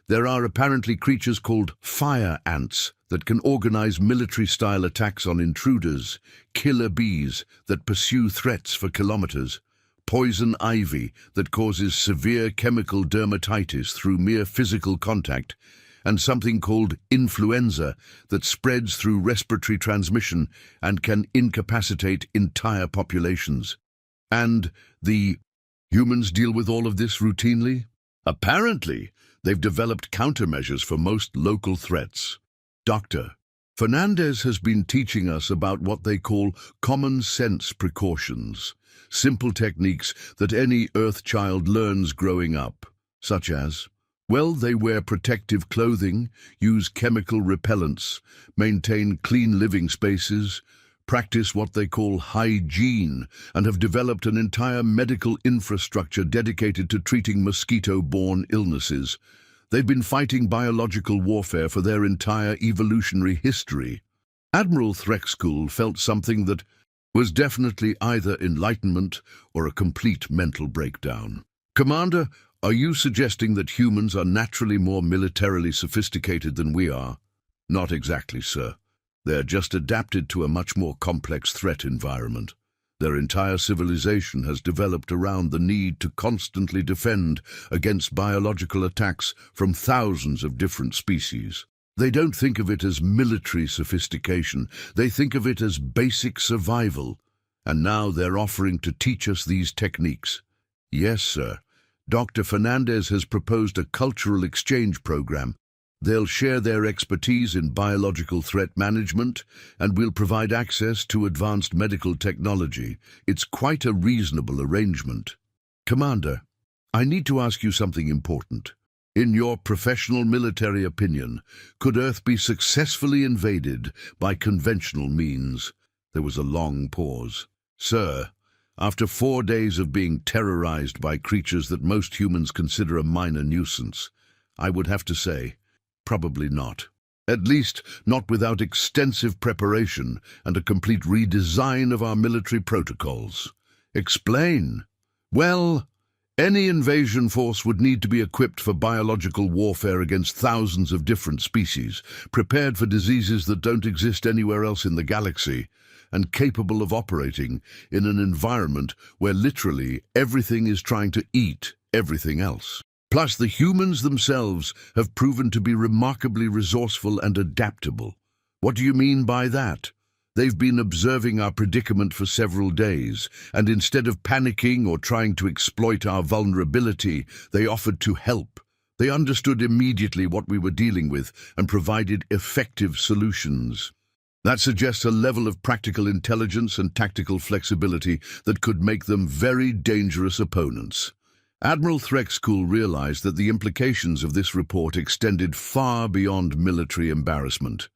there are apparently creatures called fire ants that can organize military-style attacks on intruders, killer bees that pursue threats for kilometers, poison ivy that causes severe chemical dermatitis through mere physical contact, and something called influenza that spreads through respiratory transmission and can incapacitate entire populations. And the humans deal with all of this routinely? Apparently, they've developed countermeasures for most local threats. Dr. Fernandez has been teaching us about what they call common sense precautions, simple techniques that any Earth child learns growing up, such as, well, they wear protective clothing, use chemical repellents, maintain clean living spaces, practice what they call hygiene, and have developed an entire medical infrastructure dedicated to treating mosquito-borne illnesses. They've been fighting biological warfare for their entire evolutionary history. Admiral Threxcool felt something that was definitely either enlightenment or a complete mental breakdown. Commander, are you suggesting that humans are naturally more militarily sophisticated than we are? Not exactly, sir. They're just adapted to a much more complex threat environment. Their entire civilization has developed around the need to constantly defend against biological attacks from thousands of different species. They don't think of it as military sophistication. They think of it as basic survival. And now they're offering to teach us these techniques. Yes, sir. Dr. Fernandez has proposed a cultural exchange program. They'll share their expertise in biological threat management, and we'll provide access to advanced medical technology. It's quite a reasonable arrangement. Commander, I need to ask you something important. In your professional military opinion, could Earth be successfully invaded by conventional means? There was a long pause. Sir, after 4 days of being terrorized by creatures that most humans consider a minor nuisance, I would have to say, probably not. At least, not without extensive preparation and a complete redesign of our military protocols. Explain. Well, any invasion force would need to be equipped for biological warfare against thousands of different species, prepared for diseases that don't exist anywhere else in the galaxy, and capable of operating in an environment where literally everything is trying to eat everything else. Plus, the humans themselves have proven to be remarkably resourceful and adaptable. What do you mean by that? They've been observing our predicament for several days, and instead of panicking or trying to exploit our vulnerability, they offered to help. They understood immediately what we were dealing with and provided effective solutions. That suggests a level of practical intelligence and tactical flexibility that could make them very dangerous opponents. Admiral Threxcool realized that the implications of this report extended far beyond military embarrassment.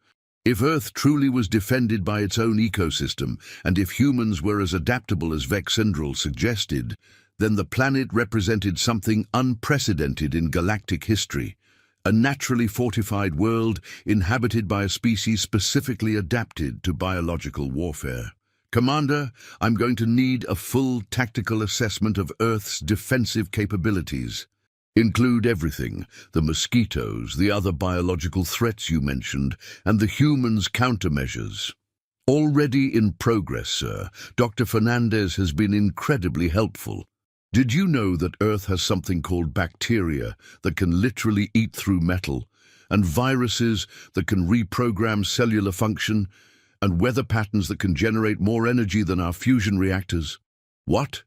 If Earth truly was defended by its own ecosystem, and if humans were as adaptable as Vexendrel suggested, then the planet represented something unprecedented in galactic history, a naturally fortified world inhabited by a species specifically adapted to biological warfare. Commander, I'm going to need a full tactical assessment of Earth's defensive capabilities. Include everything, the mosquitoes, the other biological threats you mentioned, and the humans' countermeasures. Already in progress, sir. Dr. Fernandez has been incredibly helpful. Did you know that Earth has something called bacteria that can literally eat through metal, and viruses that can reprogram cellular function, and weather patterns that can generate more energy than our fusion reactors? What?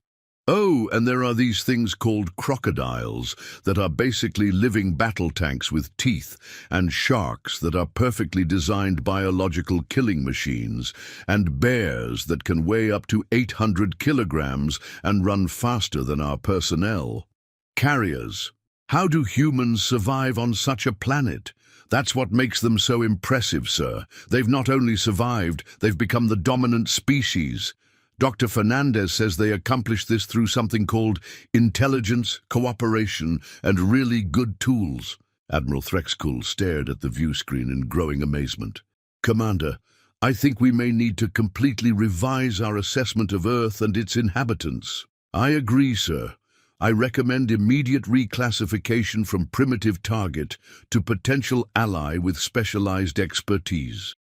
Oh, and there are these things called crocodiles that are basically living battle tanks with teeth, and sharks that are perfectly designed biological killing machines, and bears that can weigh up to 800 kilograms and run faster than our personnel. Carriers. How do humans survive on such a planet? That's what makes them so impressive, sir. They've not only survived, they've become the dominant species. Dr. Fernandez says they accomplished this through something called intelligence, cooperation, and really good tools. Admiral Threxcool stared at the view screen in growing amazement. Commander, I think we may need to completely revise our assessment of Earth and its inhabitants. I agree, sir. I recommend immediate reclassification from primitive target to potential ally with specialized expertise.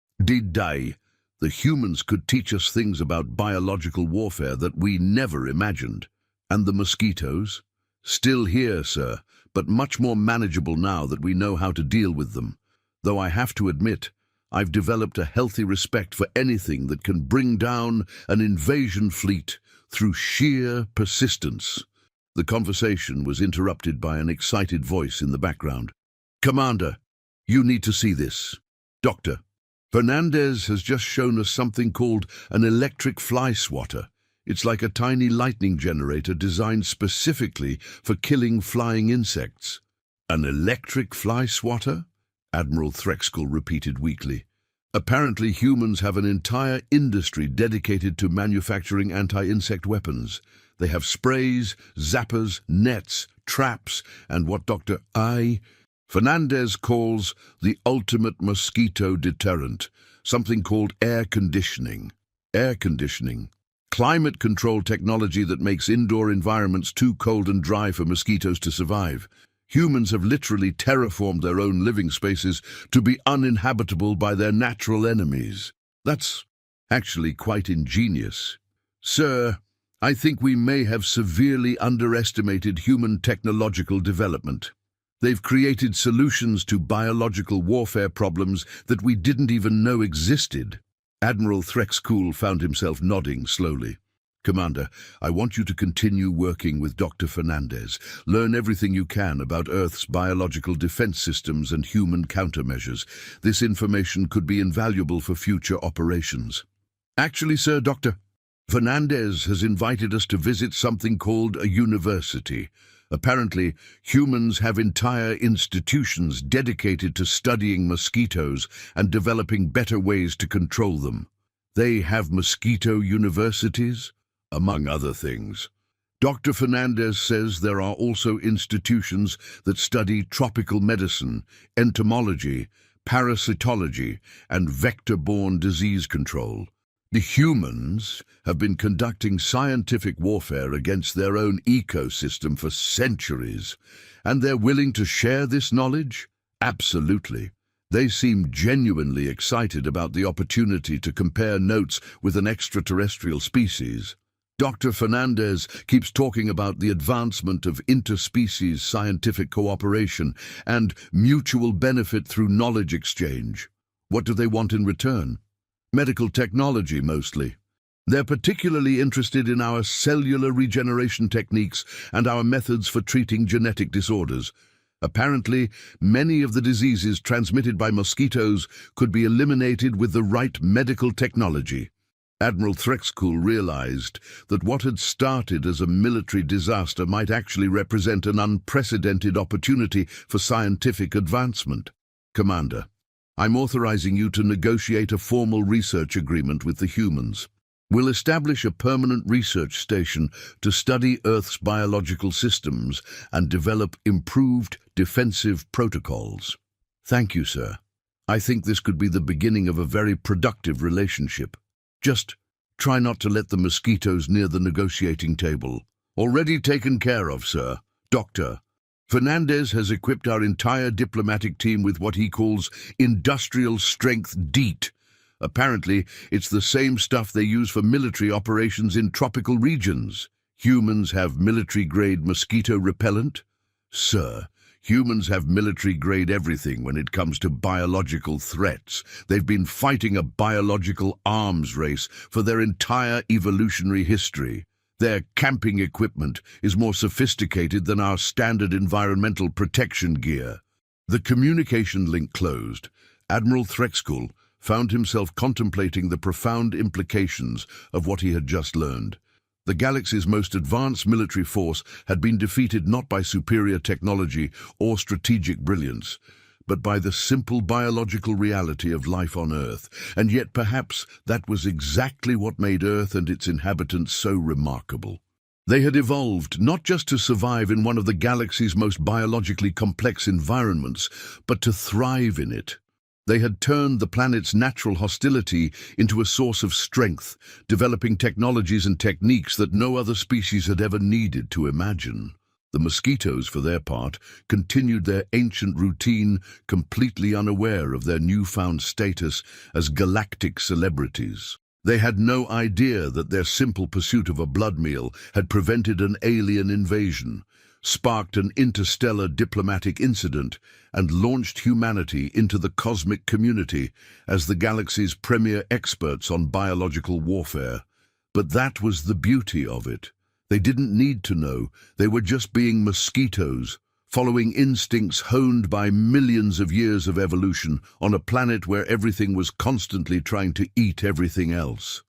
The humans could teach us things about biological warfare that we never imagined. And the mosquitoes? Still here, sir, but much more manageable now that we know how to deal with them. Though I have to admit, I've developed a healthy respect for anything that can bring down an invasion fleet through sheer persistence. The conversation was interrupted by an excited voice in the background. Commander, you need to see this. Doctor, Fernandez has just shown us something called an electric fly swatter. It's like a tiny lightning generator designed specifically for killing flying insects. An electric fly swatter? Admiral Threxcool repeated weakly. Apparently humans have an entire industry dedicated to manufacturing anti-insect weapons. They have sprays, zappers, nets, traps, and what Dr. Fernandez calls the ultimate mosquito deterrent, something called air conditioning. Air conditioning. Climate control technology that makes indoor environments too cold and dry for mosquitoes to survive. Humans have literally terraformed their own living spaces to be uninhabitable by their natural enemies. That's actually quite ingenious. Sir, I think we may have severely underestimated human technological development. They've created solutions to biological warfare problems that we didn't even know existed. Admiral Threxcool found himself nodding slowly. Commander, I want you to continue working with Dr. Fernandez. Learn everything you can about Earth's biological defense systems and human countermeasures. This information could be invaluable for future operations. Actually, sir, Dr. Fernandez has invited us to visit something called a university. Apparently, humans have entire institutions dedicated to studying mosquitoes and developing better ways to control them. They have mosquito universities, among other things. Dr. Fernandez says there are also institutions that study tropical medicine, entomology, parasitology, and vector-borne disease control. The humans have been conducting scientific warfare against their own ecosystem for centuries, and they're willing to share this knowledge? Absolutely. They seem genuinely excited about the opportunity to compare notes with an extraterrestrial species. Dr. Fernandez keeps talking about the advancement of interspecies scientific cooperation and mutual benefit through knowledge exchange. What do they want in return? Medical technology, mostly. They're particularly interested in our cellular regeneration techniques and our methods for treating genetic disorders. Apparently, many of the diseases transmitted by mosquitoes could be eliminated with the right medical technology. Admiral Threxcool realized that what had started as a military disaster might actually represent an unprecedented opportunity for scientific advancement. Commander, I'm authorizing you to negotiate a formal research agreement with the humans. We'll establish a permanent research station to study Earth's biological systems and develop improved defensive protocols. Thank you, sir. I think this could be the beginning of a very productive relationship. Just try not to let the mosquitoes near the negotiating table. Already taken care of, sir. Doctor. Fernandez has equipped our entire diplomatic team with what he calls industrial strength DEET. Apparently, it's the same stuff they use for military operations in tropical regions. Humans have military-grade mosquito repellent? Sir, humans have military-grade everything when it comes to biological threats. They've been fighting a biological arms race for their entire evolutionary history. Their camping equipment is more sophisticated than our standard environmental protection gear. The communication link closed. Admiral Threxcool found himself contemplating the profound implications of what he had just learned. The galaxy's most advanced military force had been defeated not by superior technology or strategic brilliance, but by the simple biological reality of life on Earth. And yet perhaps that was exactly what made Earth and its inhabitants so remarkable. They had evolved not just to survive in one of the galaxy's most biologically complex environments, but to thrive in it. They had turned the planet's natural hostility into a source of strength, developing technologies and techniques that no other species had ever needed to imagine. The mosquitoes, for their part, continued their ancient routine, completely unaware of their newfound status as galactic celebrities. They had no idea that their simple pursuit of a blood meal had prevented an alien invasion, sparked an interstellar diplomatic incident, and launched humanity into the cosmic community as the galaxy's premier experts on biological warfare. But that was the beauty of it. They didn't need to know. They were just being mosquitoes, following instincts honed by millions of years of evolution on a planet where everything was constantly trying to eat everything else.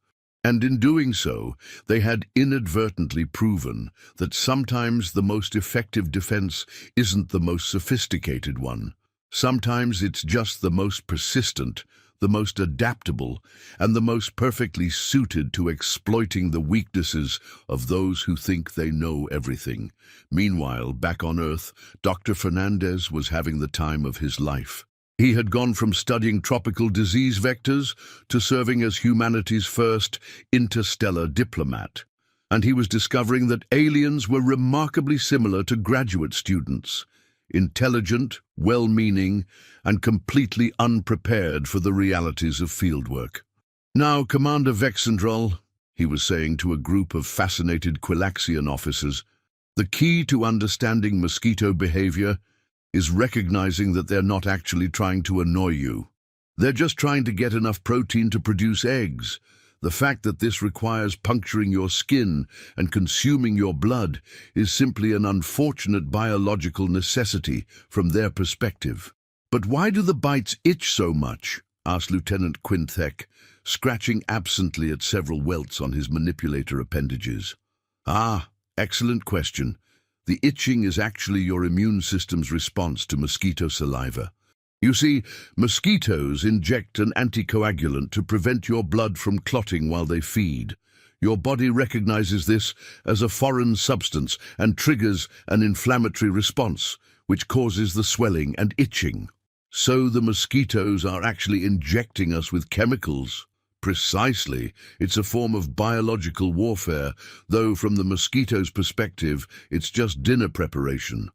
And in doing so, they had inadvertently proven that sometimes the most effective defense isn't the most sophisticated one. Sometimes it's just the most persistent, the most adaptable, and the most perfectly suited to exploiting the weaknesses of those who think they know everything. Meanwhile, back on Earth, Dr. Fernandez was having the time of his life. He had gone from studying tropical disease vectors to serving as humanity's first interstellar diplomat. And he was discovering that aliens were remarkably similar to graduate students. Intelligent, well-meaning, and completely unprepared for the realities of fieldwork. "Now, Commander Vexandrol," he was saying to a group of fascinated Quilaxian officers, "the key to understanding mosquito behavior is recognizing that they're not actually trying to annoy you. They're just trying to get enough protein to produce eggs. The fact that this requires puncturing your skin and consuming your blood is simply an unfortunate biological necessity from their perspective. "But why do the bites itch so much?" asked Lieutenant Quinthek, scratching absently at several welts on his manipulator appendages. "Ah, excellent question. The itching is actually your immune system's response to mosquito saliva. You see, mosquitoes inject an anticoagulant to prevent your blood from clotting while they feed. Your body recognizes this as a foreign substance and triggers an inflammatory response, which causes the swelling and itching. So the mosquitoes are actually injecting us with chemicals. Precisely. It's a form of biological warfare, though from the mosquito's perspective, it's just dinner preparation.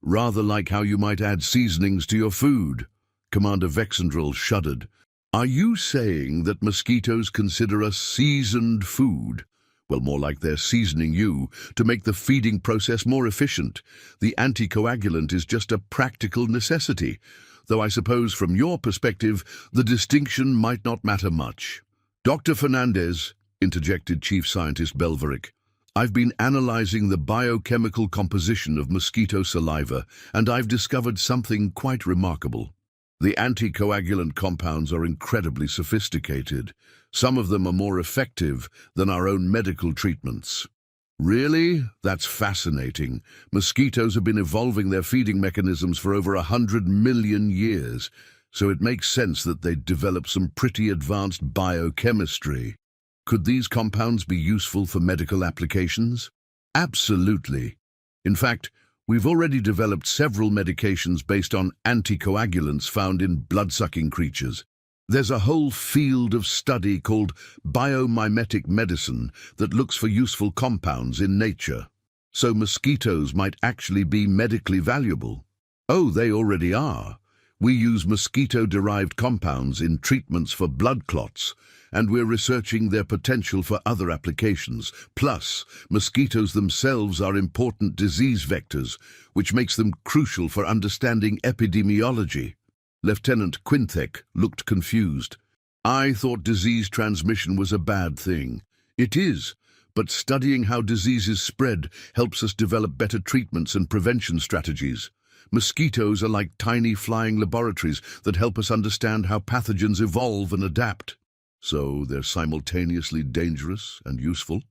Rather like how you might add seasonings to your food." Commander Vexandrel shuddered. "Are you saying that mosquitoes consider us seasoned food?" "Well, more like they're seasoning you to make the feeding process more efficient. The anticoagulant is just a practical necessity, though I suppose from your perspective, the distinction might not matter much." "Dr. Fernandez," interjected Chief Scientist Belveric, "I've been analyzing the biochemical composition of mosquito saliva, and I've discovered something quite remarkable. The anticoagulant compounds are incredibly sophisticated. Some of them are more effective than our own medical treatments." "Really? That's fascinating. Mosquitoes have been evolving their feeding mechanisms for over 100 million years, so it makes sense that they'd develop some pretty advanced biochemistry. Could these compounds be useful for medical applications?" "Absolutely. In fact, we've already developed several medications based on anticoagulants found in blood-sucking creatures. There's a whole field of study called biomimetic medicine that looks for useful compounds in nature. So mosquitoes might actually be medically valuable." "Oh, they already are. We use mosquito-derived compounds in treatments for blood clots, and we're researching their potential for other applications. Plus, mosquitoes themselves are important disease vectors, which makes them crucial for understanding epidemiology." Lieutenant Quinthek looked confused. "I thought disease transmission was a bad thing." "It is, but studying how diseases spread helps us develop better treatments and prevention strategies. Mosquitoes are like tiny flying laboratories that help us understand how pathogens evolve and adapt." "So they're simultaneously dangerous and useful?"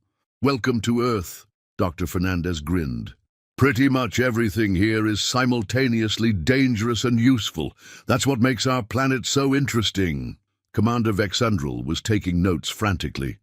"Welcome to Earth," Dr. Fernandez grinned. "Pretty much everything here is simultaneously dangerous and useful. That's what makes our planet so interesting." Commander Vexandrel was taking notes frantically.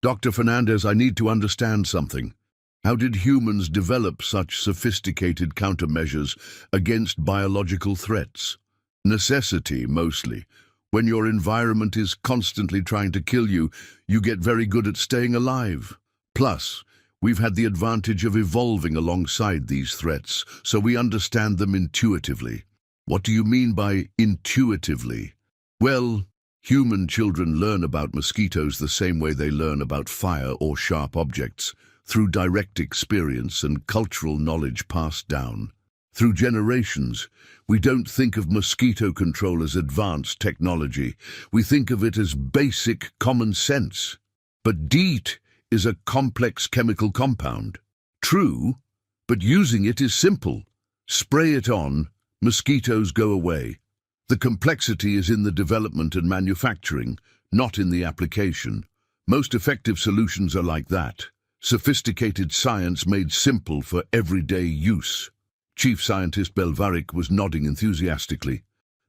"Dr. Fernandez, I need to understand something. How did humans develop such sophisticated countermeasures against biological threats?" "Necessity, mostly. When your environment is constantly trying to kill you, you get very good at staying alive. Plus, we've had the advantage of evolving alongside these threats, so we understand them intuitively." "What do you mean by intuitively?" "Well, human children learn about mosquitoes the same way they learn about fire or sharp objects, through direct experience and cultural knowledge passed down. Through generations, we don't think of mosquito control as advanced technology. We think of it as basic common sense. But DEET is a complex chemical compound. True, but using it is simple. Spray it on, mosquitoes go away. The complexity is in the development and manufacturing, not in the application. Most effective solutions are like that. Sophisticated science made simple for everyday use." Chief Scientist Belvaric was nodding enthusiastically.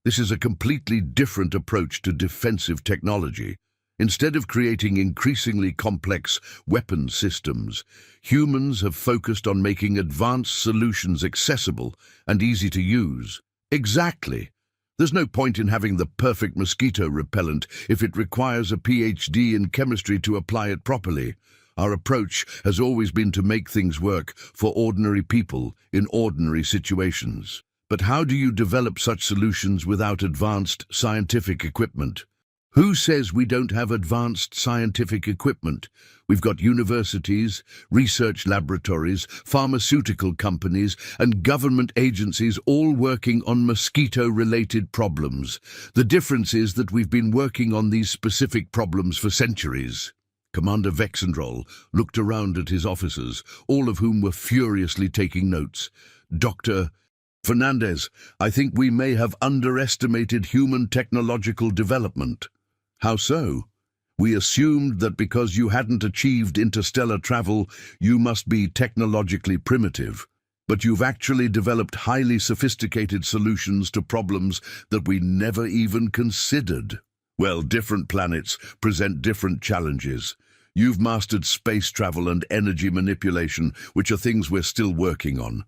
"This is a completely different approach to defensive technology. Instead of creating increasingly complex weapon systems, humans have focused on making advanced solutions accessible and easy to use." "Exactly. There's no point in having the perfect mosquito repellent if it requires a PhD in chemistry to apply it properly. Our approach has always been to make things work for ordinary people in ordinary situations. But how do you develop such solutions without advanced scientific equipment?" "Who says we don't have advanced scientific equipment? We've got universities, research laboratories, pharmaceutical companies, and government agencies all working on mosquito-related problems. The difference is that we've been working on these specific problems for centuries." Commander Vexendrol looked around at his officers, all of whom were furiously taking notes. Dr. Fernandez, I think we may have underestimated human technological development. How so? We assumed that because you hadn't achieved interstellar travel, you must be technologically primitive. But you've actually developed highly sophisticated solutions to problems that we never even considered. Well, different planets present different challenges. You've mastered space travel and energy manipulation, which are things we're still working on.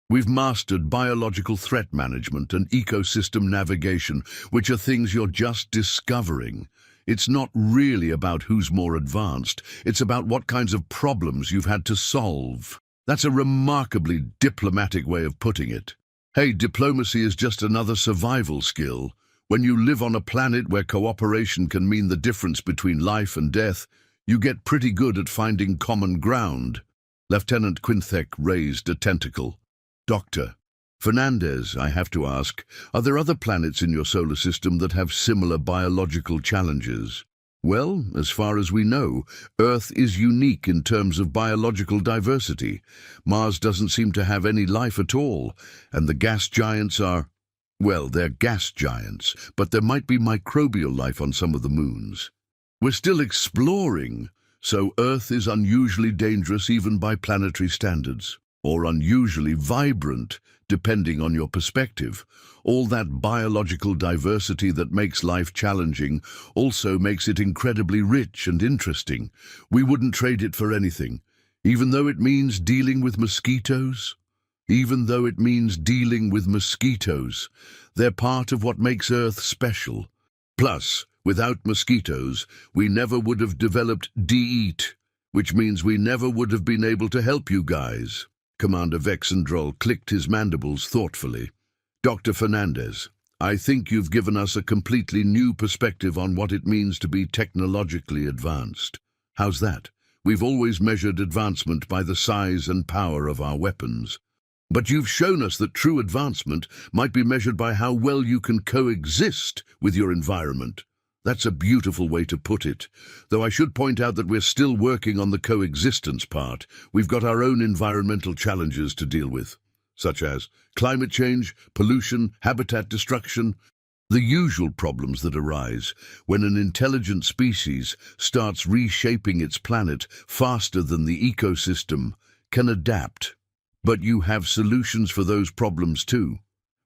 We've mastered biological threat management and ecosystem navigation, which are things you're just discovering. It's not really about who's more advanced, it's about what kinds of problems you've had to solve. That's a remarkably diplomatic way of putting it. Hey, diplomacy is just another survival skill. When you live on a planet where cooperation can mean the difference between life and death, you get pretty good at finding common ground. Lieutenant Quinthek raised a tentacle. Dr. Fernandez, I have to ask, are there other planets in your solar system that have similar biological challenges? Well, as far as we know, Earth is unique in terms of biological diversity. Mars doesn't seem to have any life at all, and the gas giants are, well, they're gas giants, but there might be microbial life on some of the moons. We're still exploring, so Earth is unusually dangerous even by planetary standards. Or unusually vibrant, depending on your perspective. All that biological diversity that makes life challenging also makes it incredibly rich and interesting. We wouldn't trade it for anything, even though it means dealing with mosquitoes. Even though it means dealing with mosquitoes, they're part of what makes Earth special. Plus, without mosquitoes, we never would have developed DEAT, which means we never would have been able to help you guys. Commander Vexendrol clicked his mandibles thoughtfully. Dr. Fernandez, I think you've given us a completely new perspective on what it means to be technologically advanced. How's that? We've always measured advancement by the size and power of our weapons. But you've shown us that true advancement might be measured by how well you can coexist with your environment. That's a beautiful way to put it, though I should point out that we're still working on the coexistence part. We've got our own environmental challenges to deal with, such as climate change, pollution, habitat destruction, the usual problems that arise when an intelligent species starts reshaping its planet faster than the ecosystem can adapt. But you have solutions for those problems too.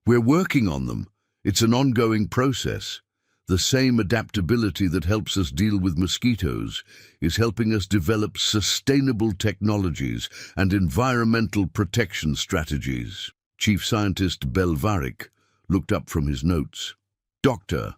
We're working on them. It's an ongoing process. The same adaptability that helps us deal with mosquitoes is helping us develop sustainable technologies and environmental protection strategies. Chief Scientist Belvarik looked up from his notes. Dr.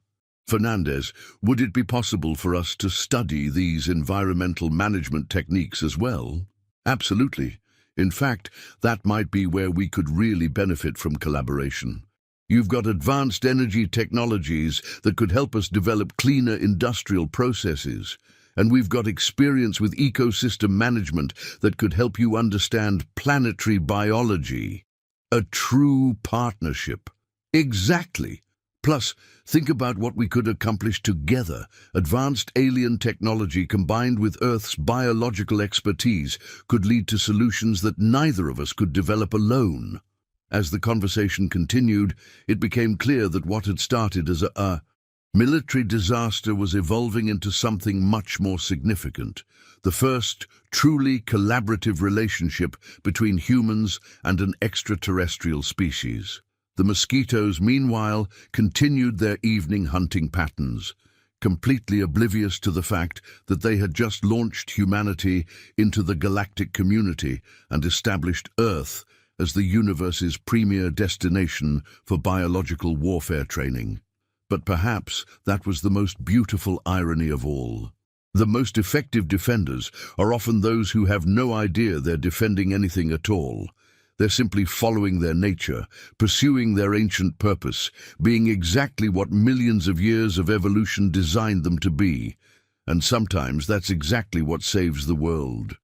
Fernandez, would it be possible for us to study these environmental management techniques as well? Absolutely. In fact, that might be where we could really benefit from collaboration. You've got advanced energy technologies that could help us develop cleaner industrial processes, and we've got experience with ecosystem management that could help you understand planetary biology. A true partnership. Exactly. Plus, think about what we could accomplish together. Advanced alien technology combined with Earth's biological expertise could lead to solutions that neither of us could develop alone. As the conversation continued, it became clear that what had started as a military disaster was evolving into something much more significant. The first truly collaborative relationship between humans and an extraterrestrial species. The mosquitoes, meanwhile, continued their evening hunting patterns, completely oblivious to the fact that they had just launched humanity into the galactic community and established Earth as the universe's premier destination for biological warfare training. But perhaps that was the most beautiful irony of all. The most effective defenders are often those who have no idea they're defending anything at all. They're simply following their nature, pursuing their ancient purpose, being exactly what millions of years of evolution designed them to be. And sometimes that's exactly what saves the world.